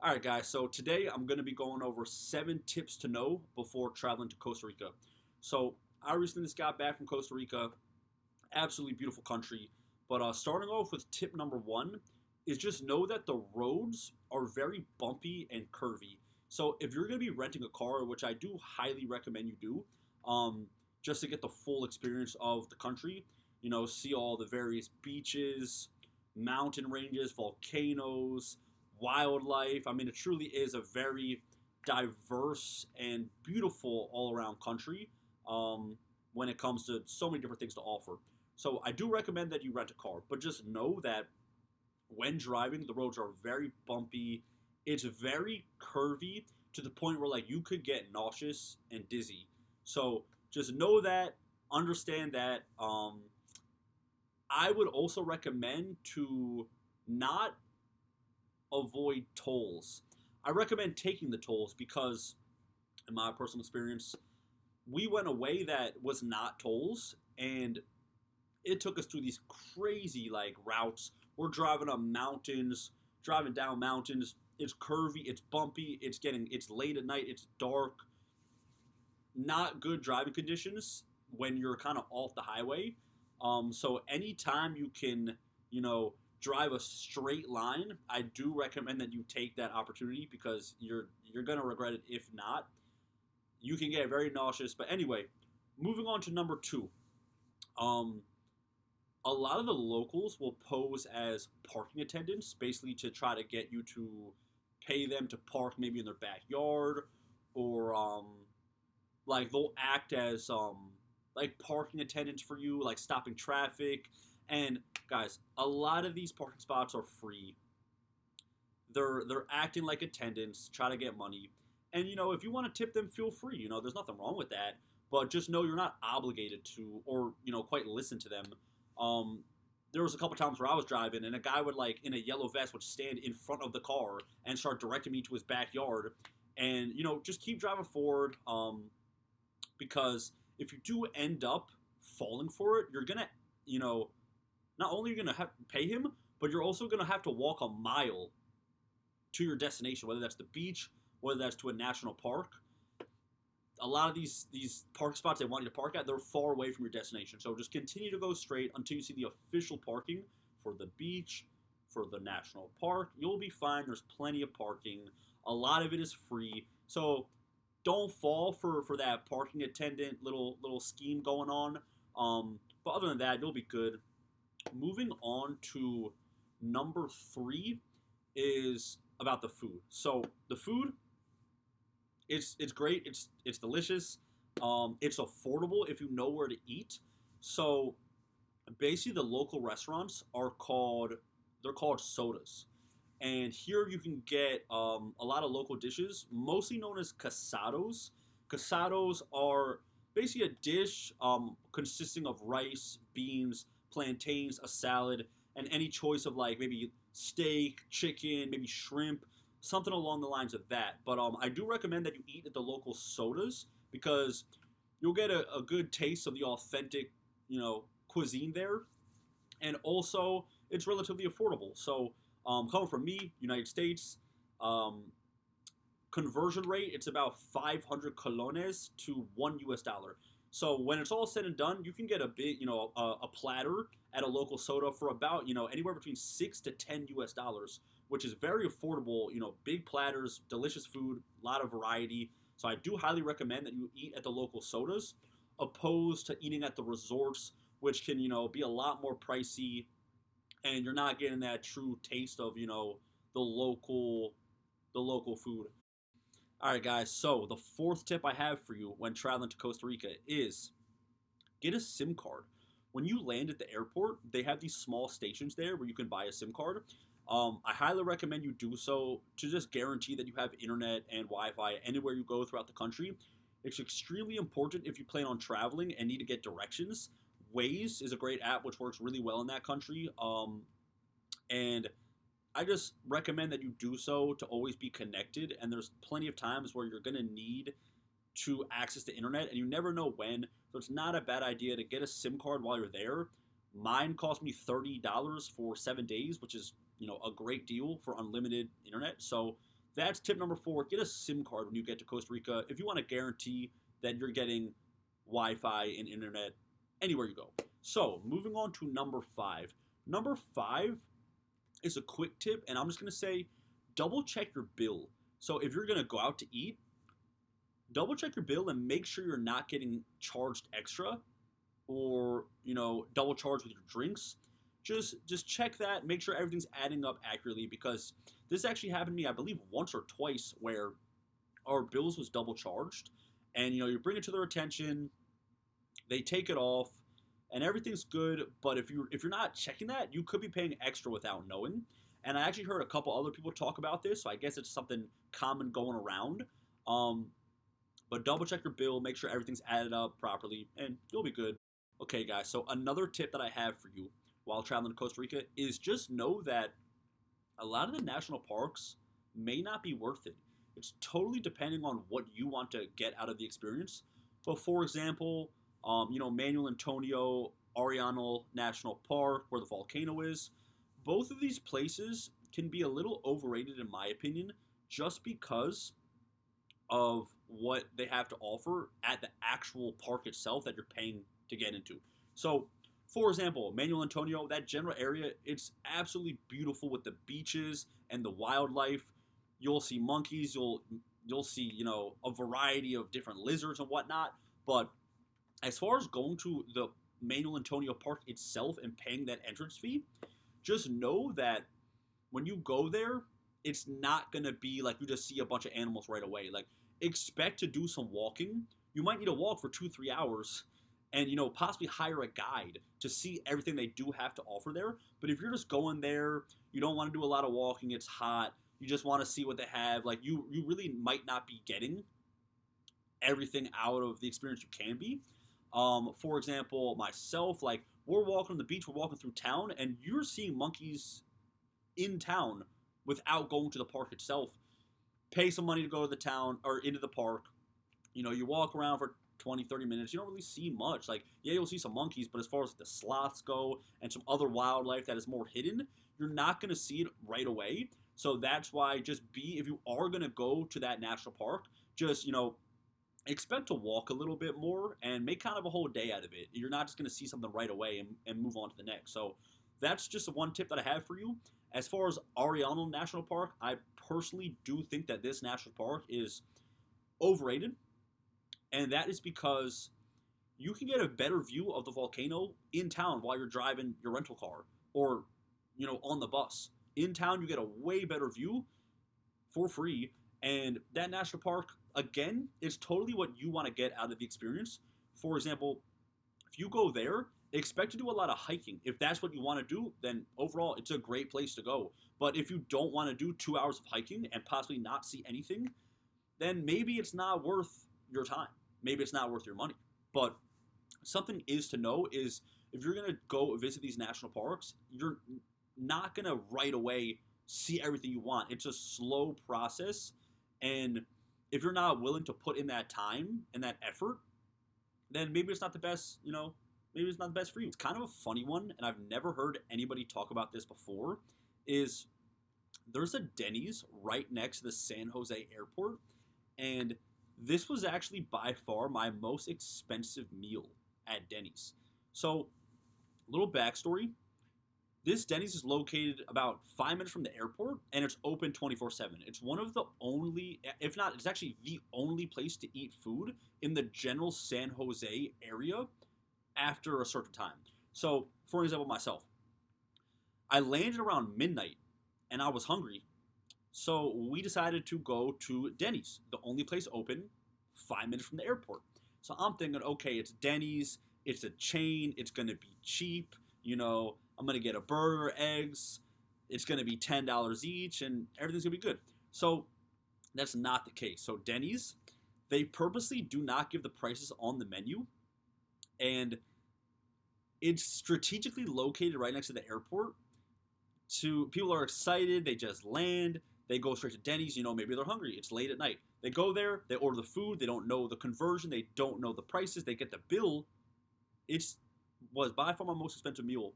All right, guys. So today I'm going to be going over 7 tips to know before traveling to Costa Rica. So I recently just got back from Costa Rica. Absolutely beautiful country. But starting off with tip number one is just know that the roads are very bumpy and curvy. So if you're going to be renting a car, which I do highly recommend you do, um, just to get the full experience of the country, see all the various beaches, mountain ranges, volcanoes, wildlife. I mean, it truly is a very diverse and beautiful all around country when it comes to so many different things to offer. So I do recommend that you rent a car, but just know that when driving, the roads are very bumpy. It's very curvy to the point where like you could get nauseous and dizzy. So just know that, understand that. I would also recommend to not avoid tolls. I recommend taking the tolls because, in my personal experience, we went a way that was not tolls, and it took us through these crazy like routes. We're driving up mountains, driving down mountains. It's curvy, it's bumpy, it's late at night, it's dark. Not good driving conditions when you're kind of off the highway. So anytime you can, drive a straight line, I do recommend that you take that opportunity because you're gonna regret it if not. You can get very nauseous. But anyway, moving on to number two. Um, a lot of the locals will pose as parking attendants, basically to try to get you to pay them to park maybe in their backyard, or like they'll act as like parking attendants for you, like stopping traffic. And guys, a lot of these parking spots are free. They're acting like attendants, try to get money. And if you want to tip them, feel free. There's nothing wrong with that. But just know you're not obligated to, or quite listen to them. Um, there was a couple times where I was driving, and a guy would like in a yellow vest would stand in front of the car and start directing me to his backyard. And just keep driving forward. Because if you do end up falling for it, you're gonna, not only are you gonna have to pay him, but you're also gonna have to walk a mile to your destination, whether that's the beach, whether that's to a national park. A lot of these park spots they want you to park at, they're far away from your destination. So just continue to go straight until you see the official parking for the beach, for the national park. You'll be fine. There's plenty of parking. A lot of it is free. So don't fall for that parking attendant little scheme going on. But other than that, you'll be good. Moving on to number three is about the food. So the food, it's great. It's delicious. It's affordable if you know where to eat. So basically, the local restaurants they're called sodas, and here you can get a lot of local dishes, mostly known as casados. Casados are basically a dish consisting of rice, beans, plantains, a salad, and any choice of like maybe steak, chicken, maybe shrimp, something along the lines of that. But I do recommend that you eat at the local sodas because you'll get a good taste of the authentic, cuisine there, and also it's relatively affordable. So coming from me, United States, um, conversion rate, it's about 500 colones to $1 US. So when it's all said and done, you can get a big, a platter at a local soda for about, anywhere between $6 to $10 US, which is very affordable. Big platters, delicious food, a lot of variety. So I do highly recommend that you eat at the local sodas, opposed to eating at the resorts, which can, be a lot more pricey, and you're not getting that true taste of, the local, the local food. All right, guys. So the fourth tip I have for you when traveling to Costa Rica is get a SIM card. When you land at the airport, they have these small stations there where you can buy a SIM card. I highly recommend you do so to just guarantee that you have internet and Wi-Fi anywhere you go throughout the country. It's extremely important if you plan on traveling and need to get directions. Waze is a great app which works really well in that country. And I just recommend that you do so to always be connected. And there's plenty of times where you're going to need to access the internet and you never know when. So it's not a bad idea to get a SIM card while you're there. Mine cost me $30 for 7 days, which is, a great deal for unlimited internet. So that's tip number 4. Get a SIM card when you get to Costa Rica if you want to guarantee that you're getting Wi-Fi and internet anywhere you go. So, moving on to number 5. Number 5 is a quick tip, and I'm just going to say double check your bill. So, if you're going to go out to eat, double check your bill and make sure you're not getting charged extra or, double charged with your drinks. Just check that, make sure everything's adding up accurately, because this actually happened to me, I believe, once or twice where our bills was double charged, and you bring it to their attention, they take it off, and everything's good. But if you're not checking that, you could be paying extra without knowing. And I actually heard a couple other people talk about this, so I guess it's something common going around. But double check your bill, make sure everything's added up properly, and you'll be good. Okay, guys, so another tip that I have for you while traveling to Costa Rica is just know that a lot of the national parks may not be worth it. It's totally depending on what you want to get out of the experience. But for example, Manuel Antonio Arellano National Park, where the volcano is, both of these places can be a little overrated in my opinion, just because of what they have to offer at the actual park itself that you're paying to get into. So, for example, Manuel Antonio, that general area, it's absolutely beautiful with the beaches and the wildlife. You'll see monkeys, you'll see, a variety of different lizards and whatnot. But as far as going to the Manuel Antonio Park itself and paying that entrance fee, just know that when you go there, it's not going to be like you just see a bunch of animals right away. Like, expect to do some walking. You might need to walk for 2-3 hours and, possibly hire a guide to see everything they do have to offer there. But if you're just going there, you don't want to do a lot of walking, it's hot, you just want to see what they have, like, you really might not be getting everything out of the experience you can be. For example, myself, like, we're walking on the beach, we're walking through town, and you're seeing monkeys in town without going to the park itself. Pay some money to go to the town or into the park. You walk around for 20-30 minutes, you don't really see much. Like, yeah, you'll see some monkeys, but as far as the sloths go and some other wildlife that is more hidden, you're not going to see it right away. So that's why if you are going to go to that national park, just, expect to walk a little bit more and make kind of a whole day out of it. You're not just going to see something right away and move on to the next. So that's just one tip that I have for you. As far as Arellano National Park, I personally do think that this national park is overrated. And that is because you can get a better view of the volcano in town while you're driving your rental car or, on the bus. In town, you get a way better view for free. And that national park, again, is totally what you want to get out of the experience. For example, if you go there, expect to do a lot of hiking. If that's what you want to do, then overall, it's a great place to go. But if you don't want to do 2 hours of hiking and possibly not see anything, then maybe it's not worth your time. Maybe it's not worth your money. But something is to know is if you're going to go visit these national parks, you're not going to right away see everything you want. It's a slow process. And if you're not willing to put in that time and that effort, then maybe it's not the best, maybe it's not the best for you. It's kind of a funny one, and I've never heard anybody talk about this before, is there's a Denny's right next to the San Jose airport, and this was actually by far my most expensive meal at Denny's. So, little backstory. This Denny's is located about 5 minutes from the airport, and it's open 24/7. It's one of the only, if not, it's actually the only place to eat food in the general San Jose area after a certain time. So, for example, myself, I landed around midnight, and I was hungry, so we decided to go to Denny's, the only place open 5 minutes from the airport. So I'm thinking, okay, it's Denny's, it's a chain, it's going to be cheap, I'm going to get a burger, eggs, it's going to be $10 each, and everything's going to be good. So that's not the case. So Denny's, they purposely do not give the prices on the menu, and it's strategically located right next to the airport. People are excited, they just land, they go straight to Denny's, maybe they're hungry, it's late at night. They go there, they order the food, they don't know the conversion, they don't know the prices, they get the bill. It was by far my most expensive meal.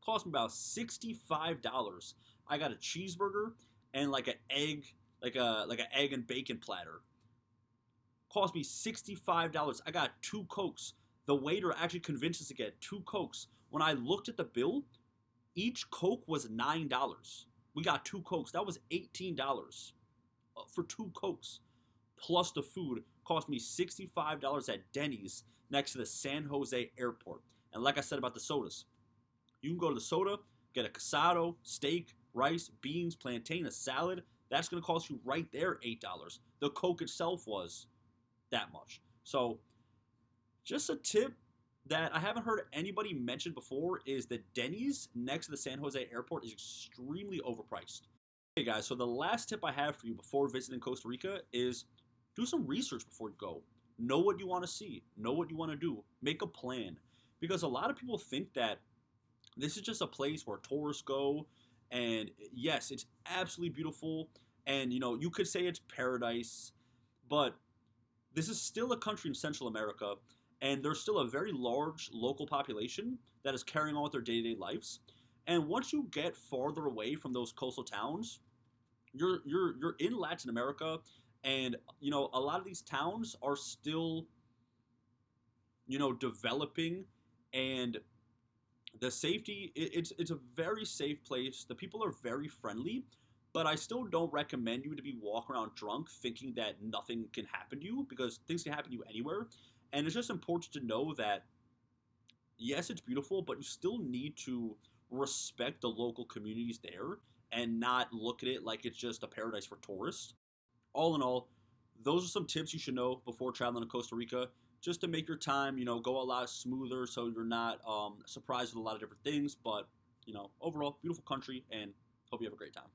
Cost me about $65. I got a cheeseburger and like an egg like an egg and bacon platter. Cost me $65. I got 2 Cokes. The waiter actually convinced us to get 2 Cokes. When I looked at the bill, each Coke was $9. We got 2 Cokes. That was $18 for 2 Cokes. Plus the food cost me $65 at Denny's next to the San Jose airport. And like I said about the sodas, you can go to the soda, get a casado, steak, rice, beans, plantain, a salad. That's going to cost you right there $8. The Coke itself was that much. So just a tip that I haven't heard anybody mention before is that Denny's next to the San Jose airport is extremely overpriced. Okay guys, so the last tip I have for you before visiting Costa Rica is do some research before you go. Know what you want to see. Know what you want to do. Make a plan. Because a lot of people think that this is just a place where tourists go, and yes, it's absolutely beautiful, and you could say it's paradise, but this is still a country in Central America, and there's still a very large local population that is carrying on with their day-to-day lives. And once you get farther away from those coastal towns, you're in Latin America, and a lot of these towns are still developing, and the safety, it's a very safe place. The people are very friendly, but I still don't recommend you to be walking around drunk thinking that nothing can happen to you, because things can happen to you anywhere. And it's just important to know that, yes, it's beautiful, but you still need to respect the local communities there and not look at it like it's just a paradise for tourists. All in all, those are some tips you should know before traveling to Costa Rica, just to make your time, go a lot smoother, so you're not surprised with a lot of different things. But, overall, beautiful country, and hope you have a great time.